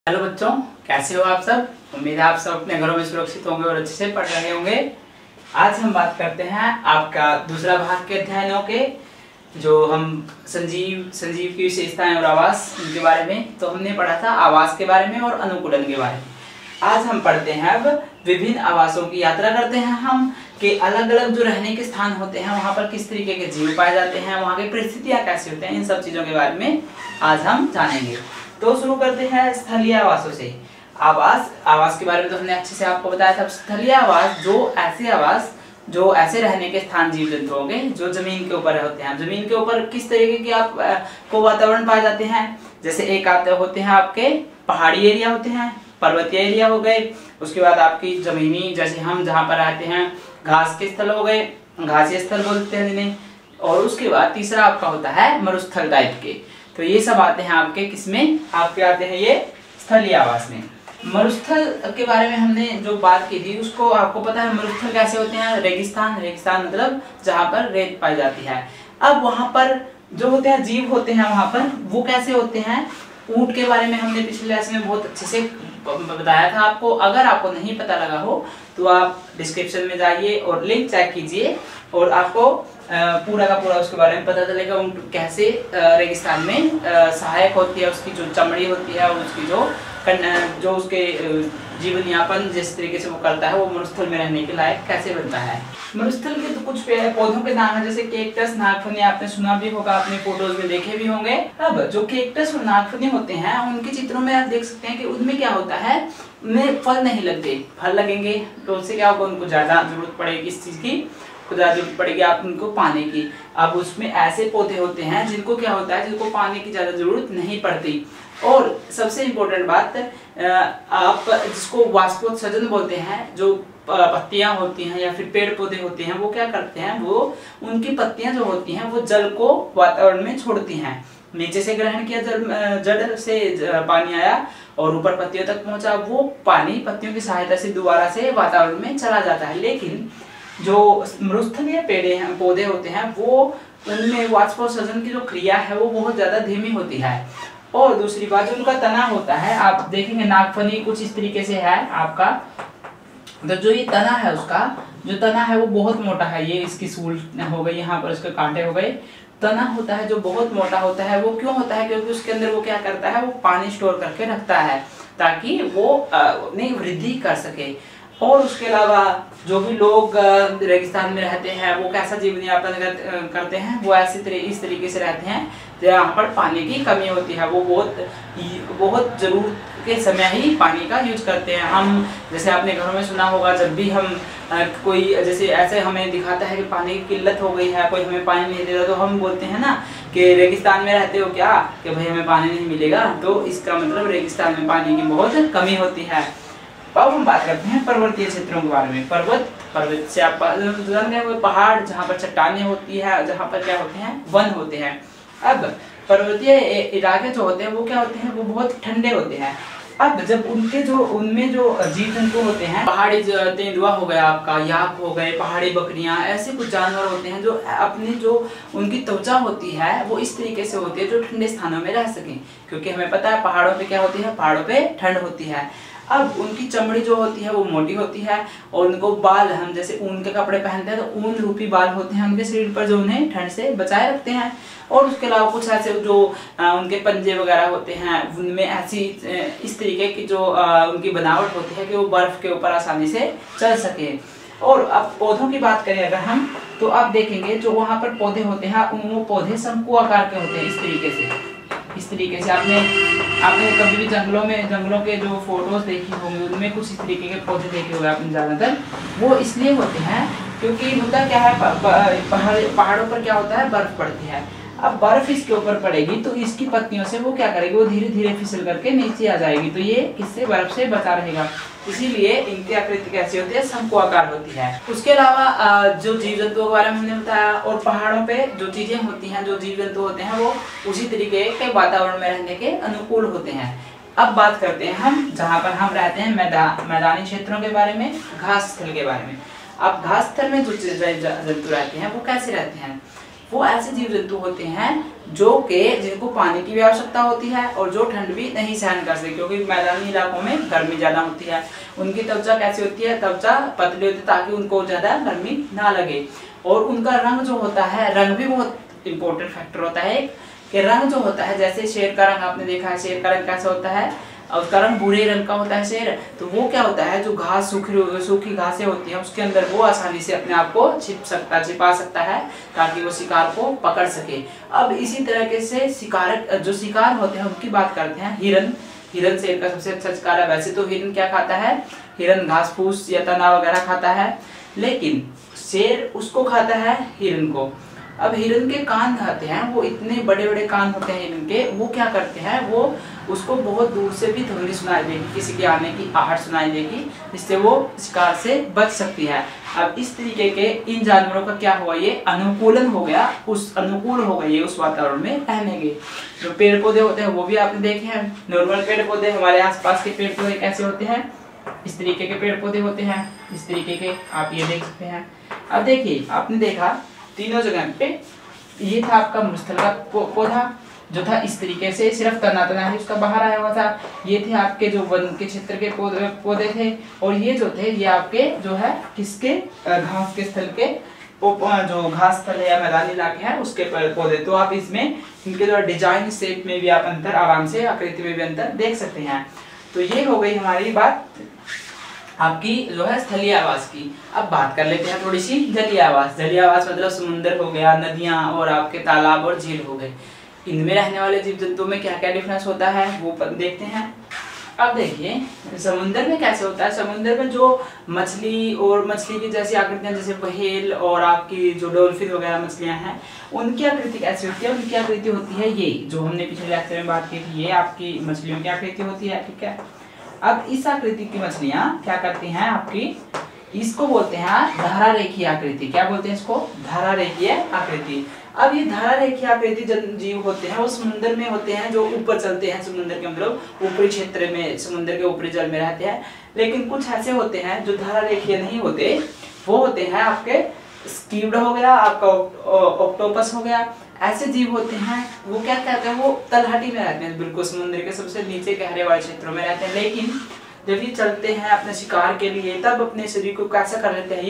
Hello बच्चों, कैसे हो आप सब। उम्मीद है आप सब अपने घरों में सुरक्षित होंगे और अच्छे से पढ़ रहे होंगे। आज हम बात करते हैं आपका दूसरा भाग के अध्ययनों के, जो हम संजीव की विशेषताएं और आवास इनके बारे में। तो हमने पढ़ा था आवास के बारे में और अनुकूलन के बारे में। आज हम पढ़ते हैं अब विभिन्न आवासों की यात्रा करते हैं हम, कि अलग अलग जो रहने के स्थान होते हैं वहाँ पर किस तरीके के जीव पाए जाते हैं, वहाँ की परिस्थितियाँ कैसी होती हैं, इन सब चीज़ों के बारे में आज हम जानेंगे। तो शुरू करते हैं स्थलीय आवासों से। आवास के बारे में तो हमने अच्छे से आपको बताया था। स्थलीय आवास जो ऐसे रहने के स्थान जीव जंतुओं के जो जमीन के ऊपर होते हैं। जमीन के ऊपर किस तरीके के आपको वातावरण पाए जाते हैं, जैसे एक आते होते हैं आपके पहाड़ी एरिया होते हैं, पर्वतीय एरिया हो गए, उसके बाद आपकी जमीनी, जैसे हम जहाँ पर रहते हैं घास के स्थल हो गए, घासीय स्थल बोलते हैं जिन्हें, और उसके बाद तीसरा आपका होता है मरुस्थल टाइप के। तो ये सब आते हैं आपके किसमें, आपके आते हैं ये स्थलीय आवास में। मरुस्थल के बारे में हमने जो बात की थी उसको आपको पता है, मरुस्थल कैसे होते हैं, रेगिस्तान मतलब जहाँ पर रेत पाई जाती है। अब वहाँ पर जो होते हैं जीव होते हैं वहाँ पर, वो कैसे होते हैं। ऊंट के बारे में हमने पिछले लेसन में बहुत अच्छे से बताया था आपको। अगर आपको नहीं पता लगा हो तो आप डिस्क्रिप्शन में जाइए और लिंक चेक कीजिए और आपको पूरा का पूरा उसके बारे में पता चलेगा। ऊंट कैसे रेगिस्तान में सहायक होती है, उसकी जो चमड़ी होती है, उसकी जो उसके जीवन यापन जिस तरीके से वो करता है, वो मरुस्थल में रहने के लायक कैसे बनता है। मरुस्थल के तो कुछ पौधों के नाम है, जैसे केक्टस, नागफनी, आपने सुना भी होगा, अपने फोटोज में देखे भी होंगे। अब जो केक्टस और नागफनी होते हैं उनके चित्रों में आप देख सकते हैं कि उनमें क्या होता है, उनमें फल नहीं लगते। फल लगेंगे तो उससे क्या होगा, उनको ज्यादा जरूरत पड़ेगी इस चीज की, जरूरत पड़ेगी आप उनको पानी की। अब उसमें ऐसे पौधे होते हैं जिनको क्या होता है, जिनको पानी की ज्यादा जरूरत नहीं पड़ती। और सबसे इम्पोर्टेंट बात, आप जिसको वाष्पोत्सर्जन बोलते हैं, जो पत्तियां होती हैं या फिर पेड़ पौधे होते हैं, वो क्या करते हैं, वो उनकी पत्तियां जो होती हैं वो जल को वातावरण में छोड़ती हैं। नीचे से ग्रहण किया जड़ से पानी आया और ऊपर पत्तियों तक पहुंचा, वो पानी पत्तियों की सहायता से दोबारा से वातावरण में चला जाता है। लेकिन जो मरुस्थलीय पौधे होते हैं वो, उनमें वाष्पोत्सर्जन की जो क्रिया है वो बहुत ज्यादा धीमी होती है। और दूसरी बात, जो उनका तना होता है, आप देखेंगे नागफनी कुछ इस तरीके से है आपका, तो जो ये तना है, उसका जो तना है वो बहुत मोटा है। ये इसकी सूल हो गई, यहाँ पर इसके कांटे हो गए। तना होता है जो बहुत मोटा होता है, वो क्यों होता है, क्योंकि उसके अंदर वो क्या करता है, वो पानी स्टोर करके रखता है ताकि वो अपनी वृद्धि कर सके। और उसके अलावा जो भी लोग रेगिस्तान में रहते हैं वो कैसा जीवन यापन करते हैं, वो इस तरीके से रहते हैं जहाँ पर पानी की कमी होती है। वो बहुत जरूरत के समय ही पानी का यूज करते हैं। हम जैसे आपने घरों में सुना होगा, जब भी हम कोई जैसे ऐसे हमें दिखाता है कि पानी की किल्लत हो गई है, कोई हमें पानी नहीं देता, तो हम बोलते हैं ना कि रेगिस्तान में रहते हो क्या, कि भाई हमें पानी नहीं मिलेगा। तो इसका मतलब रेगिस्तान में पानी की बहुत कमी होती है। अब हम बात करते हैं पर्वतीय क्षेत्रों के बारे में। पर्वत से आप जान गए हुए पहाड़, जहाँ पर चट्टानें होती है, जहाँ पर क्या होते हैं, वन होते हैं। अब पर्वतीय इलाके जो होते हैं वो क्या होते हैं, वो बहुत ठंडे होते हैं। अब जब उनमें जो जीव जंतु होते हैं, पहाड़ी तेंदुआ हो गया आपका, याक हो गए, पहाड़ी बकरियां, ऐसे कुछ जानवर होते हैं जो अपनी जो उनकी त्वचा होती है वो इस तरीके से होती है जो ठंडे स्थानों में रह सकें। क्योंकि हमें पता है पहाड़ों पे क्या होती है, पहाड़ों पे ठंड होती है। अब उनकी चमड़ी जो होती है वो मोटी होती है और उनको बाल, हम जैसे ऊन के कपड़े पहनते हैं तो ऊन रूपी बाल होते हैं उनके शरीर पर, जो उन्हें ठंड से बचाए रखते हैं। और उसके अलावा कुछ ऐसे जो उनके पंजे वगैरह होते हैं, उनमें ऐसी इस तरीके की जो उनकी बनावट होती है कि वो बर्फ के ऊपर आसानी से चल सके। और अब पौधों की बात करें अगर हम, तो आप देखेंगे जो वहाँ पर पौधे होते हैं वो पौधे शंकु आकार के होते हैं, इस तरीके से आपने कभी भी जंगलों के जो फोटोज देखी होंगी, उनमें कुछ इस तरीके के पौधे देखे होंगे आपने। ज्यादातर वो इसलिए होते हैं क्योंकि होता क्या है, पहाड़ों पर क्या होता है, बर्फ पड़ती है। अब बर्फ इसके ऊपर पड़ेगी तो इसकी पत्तियों से वो क्या करेगी, वो धीरे धीरे फिसल करके नीचे आ जाएगी, तो ये इससे बर्फ से बचा रहेगा। इसीलिए इनकी आकृति कैसी होती है, शंकु आकार होती है। उसके अलावा जो जीव जंतुओं के बारे में हमने बताया, और पहाड़ों पे जो चीजें होती हैं, जो जीव जंतु होते हैं, वो उसी तरीके के वातावरण में रहने के अनुकूल होते हैं। अब बात करते हैं हम जहाँ पर हम रहते हैं, मैदानी क्षेत्रों के बारे में, घास स्थल के बारे में। अब घास स्थल में जो जंतु रहते हैं वो कैसे रहते हैं। वो ऐसे जीव जंतु होते हैं जो के जिनको पानी की भी आवश्यकता होती है और जो ठंड भी नहीं सहन कर सकते, क्योंकि मैदानी इलाकों में गर्मी ज्यादा होती है। उनकी त्वचा कैसी होती है, त्वचा पतली होती है ताकि उनको ज्यादा गर्मी ना लगे। और उनका रंग जो होता है, रंग भी बहुत इंपॉर्टेंट फैक्टर होता है कि रंग जो होता है, जैसे शेर का रंग आपने देखा है, शेर का रंग कैसा होता है, और उसका रंग भूरे रंग का होता है शेर। तो वो क्या होता है, जो घास सूखी घासें होती हैं उसके अंदर वो आसानी से अपने आप को छिपा सकता है ताकि वो शिकार को पकड़ सके। अब इसी तरीके से जो शिकार होते हैं उनकी बात करते हैं। हिरन शेर का सबसे अच्छा शिकार है। वैसे तो हिरन क्या खाता है, हिरन घास फूस या तना वगैरह खाता है, लेकिन शेर उसको खाता है हिरन को। अब हिरन के कान खाते हैं, वो इतने बड़े बड़े कान होते हैं हिरन के, वो क्या करते हैं, वो उसको बहुत दूर से भी ध्वनि सुनाई देगी, किसी के आने की आहट सुनाई देगी, जिससे वो शिकार से बच सकती है। अब इस तरीके के इन जानवरों का क्या हुआ, ये अनुकूलन हो गया, अनुकूल हो गए उस वातावरण में रहने के। जो पेड़ पौधे होते हैं वो भी आपने देखे हैं। नॉर्मल पेड़ पौधे, हमारे आसपास के पेड़ पौधे कैसे होते हैं, इस तरीके के पेड़ पौधे होते हैं, इस तरीके के आप ये देख सकते हैं। अब देखिए, आपने देखा तीनों जगह पे ये था आपका मरुस्थल का पौधा जो था इस तरीके से सिर्फ तना ही उसका बाहर आया हुआ था। ये थे आपके जो वन के क्षेत्र के पौधे थे, और ये जो थे ये आपके जो है किसके, घास के स्थल के, जो घास स्थल है या मैदानी इलाके हैं उसके पौधे। तो आप इसमें इनके जो डिजाइन शेप में भी आप अंतर, आराम से आकृति में भी अंतर देख सकते हैं। तो ये हो गई हमारी बात आपकी जो है स्थलीय आवास की। अब बात कर लेते हैं थोड़ी सी जलीय आवास। जलीय आवास मतलब समुद्र हो गया, नदियां और आपके तालाब और झील हो गए। इनमें रहने वाले जीव जंतुओं में क्या क्या डिफरेंस होता है वो देखते हैं। अब देखिए समुद्र में कैसे होता है। समुद्र में जो मछली और मछली की जैसी आकृतियां, जैसे व्हेल और आपकी जो डॉल्फिन वगैरह मछलियां हैं, उनकी आकृति कैसी होती है, उनकी आकृति होती है ये जो हमने पिछले लेक्चर में बात की थी, ये आपकी मछलियों की आकृति होती है, ठीक है। अब इस आकृति की मछलियां क्या करती हैं आपकी, इसको बोलते हैं धारा रेखीय आकृति। क्या बोलते हैं इसको, धारा रेखीय आकृति। अब ये धारा रेखीय आकृति जीव होते हैं वो समुद्र में होते हैं, जो ऊपर चलते हैं समुद्र के, मतलब ऊपरी क्षेत्र में, समुद्र के ऊपरी जल में रहते हैं। लेकिन कुछ ऐसे होते हैं जो धारा रेखीय नहीं होते, वो होते हैं आपके स्क्विड हो गया, आपका ऑक्टोपस हो गया। ऐसे जीव होते हैं वो क्या कहते हैं, वो तलहटी में रहते हैं, बिल्कुल समुद्र के सबसे नीचे गहरे वाले क्षेत्रों में रहते हैं। लेकिन जब ये चलते हैं अपने शिकार के लिए, तब अपने शरीर को कैसा कर लेते हैं,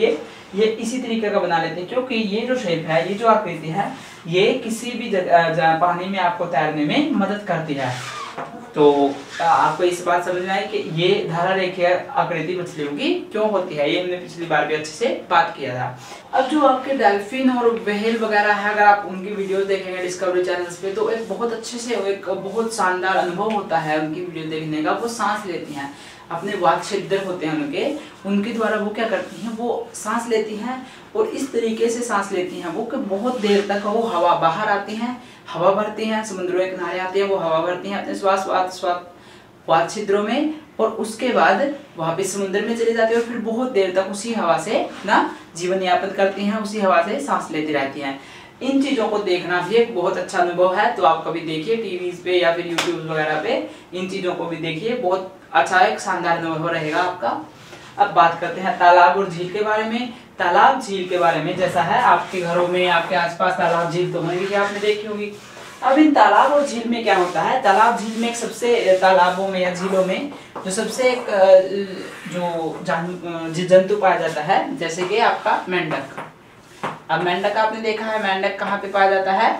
ये इसी तरीके का बना लेते हैं, क्योंकि ये जो शेप है, ये जो आकृति है, ये किसी भी जगह पानी में आपको तैरने में मदद करती है। तो आपको इस बात समझना है कि ये धारा रेखीय आकृति मछलियों की क्यों होती है, ये हमने पिछली बार भी अच्छे से बात किया था। अब जो आपके डॉल्फिन और व्हेल वगैरह है, अगर आप उनकी वीडियो देखेंगे डिस्कवरी चैनल्स पे, तो एक बहुत अच्छे से, एक बहुत शानदार अनुभव होता है उनकी वीडियो देखने का। वो सांस लेती हैं, अपने वात छिद्र होते हैं उनके द्वारा वो क्या करती हैं, वो सांस लेती हैं, और इस तरीके से सांस लेती हैं वो कि बहुत देर तक वो हवा बाहर आती हैं, हवा भरती हैं, समुद्रों के किनारे आती हैं, वो हवा भरती हैं अपने वात छिद्रों में, और उसके बाद वापस समुद्र में चली जाती है, और फिर बहुत देर तक उसी हवा से ना जीवन यापन करती हैं, उसी हवा से सांस लेती रहती हैं। इन चीजों को देखना भी एक बहुत अच्छा अनुभव है, तो आप कभी देखिए टीवी पे या फिर यूट्यूब वगैरह पे, इन चीजों को भी देखिए, बहुत अच्छा एक शानदार अनुभव रहेगा आपका। अब बात करते हैं तालाब और झील के बारे में। तालाब झील के बारे में जैसा है, आपके घरों में, आपके आसपास तालाब झील तो होंगी, आपने देखी होगी। अब इन तालाब और झील में क्या होता है, तालाब झील में एक सबसे, तालाबों में या झीलों में जो सबसे एक जो जंतु पाया जाता है, जैसे कि आपका मेंढक। अब मेंढक आपने देखा है, मेंढक कहाँ पे पाया जाता है,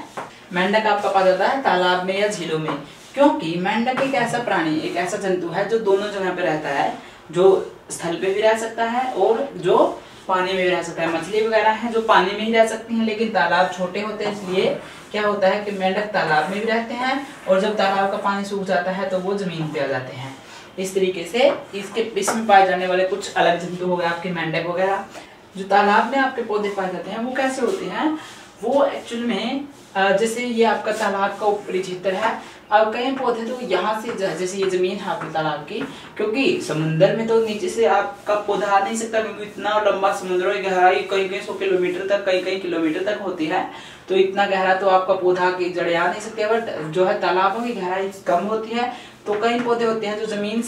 मेंढक आपका पाया जाता है तालाब में या झीलों में, क्योंकि मेंढक एक ऐसा प्राणी, एक ऐसा जंतु है जो दोनों जगह पे रहता है, जो स्थल पे भी रह सकता है और जो पानी में भी रह सकता है। मछली वगैरह है जो पानी में ही रह सकती हैं, लेकिन तालाब छोटे होते हैं, इसलिए क्या होता है कि मेंढक तालाब में भी रहते हैं, और जब तालाब का पानी सूख जाता है तो वो जमीन पे आ जाते हैं। इस तरीके से इसमें पाए जाने वाले कुछ अलग जंतु हो गए आपके मेंढक वगैरह। जो तालाब में आपके पौधे पाए जाते हैं वो कैसे होते हैं, वो एक्चुअल में जैसे ये आपका तालाब का ऊपरी क्षेत्र है। अब कई पौधे तो यहाँ से, जैसे ये जमीन है आपके तालाब की, क्योंकि समुद्र में तो नीचे से आपका पौधा आ नहीं सकता, क्योंकि इतना लंबा समुद्र की गहराई कई 100 किलोमीटर तक, कई किलोमीटर तक होती है, तो इतना गहरा तो आपका पौधा की जड़ें आ नहीं सकती। बट जो है तालाबों की गहराई कम होती है, तो कई पौधे होते हैं जो जमीन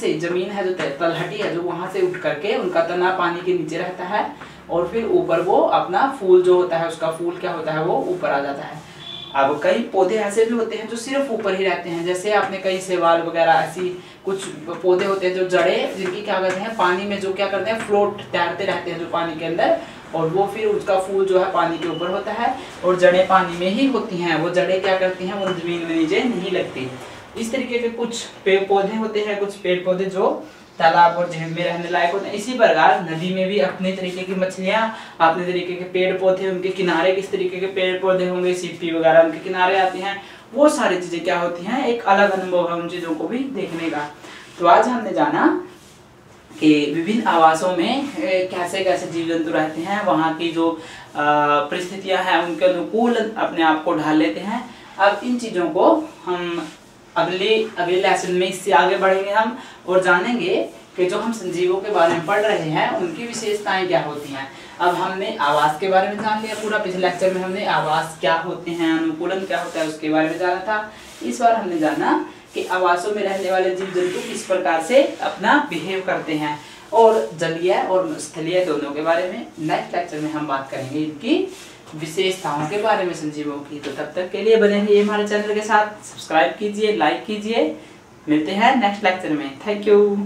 है, जो तलहटी है, जो वहां से उठ करके उनका तना पानी के नीचे रहता है और फिर ऊपर वो अपना फूल जो होता है, उसका फूल क्या होता है, वो ऊपर आ जाता है। अब कई पौधे ऐसे भी होते हैं जो सिर्फ ऊपर ही रहते हैं, जैसे आपने कई शैवाल वगैरह ऐसी कुछ पौधे होते हैं जो जड़ें जिनकी क्या करते हैं, पानी में जो क्या करते हैं, फ्लोट तैरते रहते हैं जो पानी के अंदर, और वो फिर उसका फूल जो है पानी के ऊपर होता है और जड़ें पानी में ही होती हैं। वो जड़ें क्या करती हैं, वो जमीन में नीचे नहीं लगती। इस तरीके के कुछ पेड़ पौधे होते हैं, कुछ पेड़ पौधे जो तालाब और झील में रहने लायक होते हैं। इसी प्रकार नदी में भी अपने तरीके की मछलियां, अपने तरीके के पेड़ पौधे, उनके किनारे किस तरीके के पेड़ पौधे होंगे, सीपी वगैरह उनके किनारे आती हैं, वो सारी चीजें क्या होती हैं, एक अलग अनुभव है उन चीजों को भी देखने का। तो आज हमने जाना कि विभिन्न आवासों में कैसे कैसे जीव जंतु रहते हैं, वहाँ की जो परिस्थितियां हैं उनके अनुकूल अपने आप को ढाल लेते हैं। अब इन चीजों को हम अगले लेसन में इससे आगे बढ़ेंगे हम और जानेंगे कि जो हम संजीवों के बारे में पढ़ रहे हैं उनकी विशेषताएं क्या होती हैं। अब हमने आवास के बारे में जान लिया पूरा, पिछले लेक्चर में हमने आवास क्या होते हैं, अनुकूलन क्या होता है, उसके बारे में जाना था। इस बार हमने जाना कि आवासों में रहने वाले जीव जंतु किस प्रकार से अपना बिहेव करते हैं, और जलीय और स्थलीय दोनों के बारे में नेक्स्ट लेक्चर में हम बात करेंगे, इनकी विशेषताओं के बारे में संजीवों की। तो तब तक के लिए बने रहिए हमारे चैनल के साथ, सब्सक्राइब कीजिए, लाइक कीजिए। मिलते हैं नेक्स्ट लेक्चर में। Thank you.